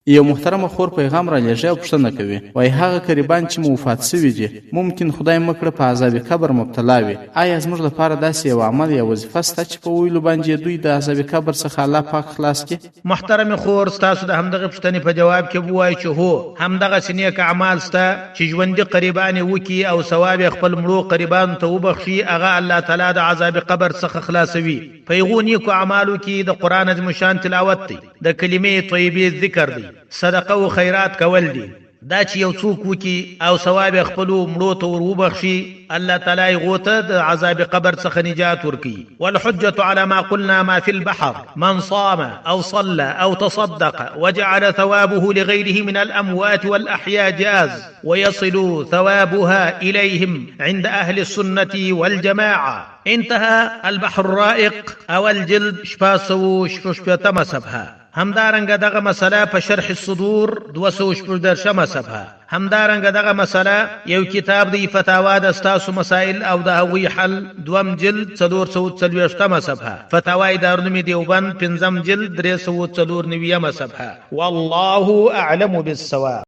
یو محترمه خور پیغام را لېږي او پوښتنه کوي، وایي هغه قریبان چې مو وفات سوي دي ممکن خدای مه کړه په عذاب قبر مبتلا وي، آیا زموږ لپاره داسې یو عمل یا وظیفه شته چې په ویلو باندې دوی د عذاب قبر څخه الله پاک خلاص کړي؟ محترم خور، ستاسو د همدغه پوښتنې په جواب کې ووایي چې هو، همدغه نیک اعمال شته چې ژوندي قریبان وکي او ثواب خپل مړو قریبانو ته وبخشي، هغه الله تعالی د عذاب قبر څخه خلاصوي. په هغو نیکو اعمالو کې د قرآن عظیم الشان تلاوت دی، د کلمې طیبې ذکر دی، صدقه او خیرات کول دي. دا چې یو څوک وکي او ثواب خپلو مړو ته ور وبخشي، الله تعالی هغو ته د عذاب قبر څخه نجات ورکوي. والحجة على ما قلنا ما في البحر من صام او صلى او تصدق وجعل ثوابه لغيره من الاموات والاحياء جاز ويصل ثوابها اليهم عند اهل السنة والجماعة. انتهى البحر الرائق او الجلد 788 صفحه. همدارنګه دغه مسله په شرح الصدور 214 صفحه. همدارنګه دغه مسله یو کتاب دی فتاوا د ستاسو مسائل او د هغوی حل 2 جلد 440 صفحه. فتاوای دارالعلوم دیوبند 5 جلد 394 صفحه. والله اعلم بالصواب.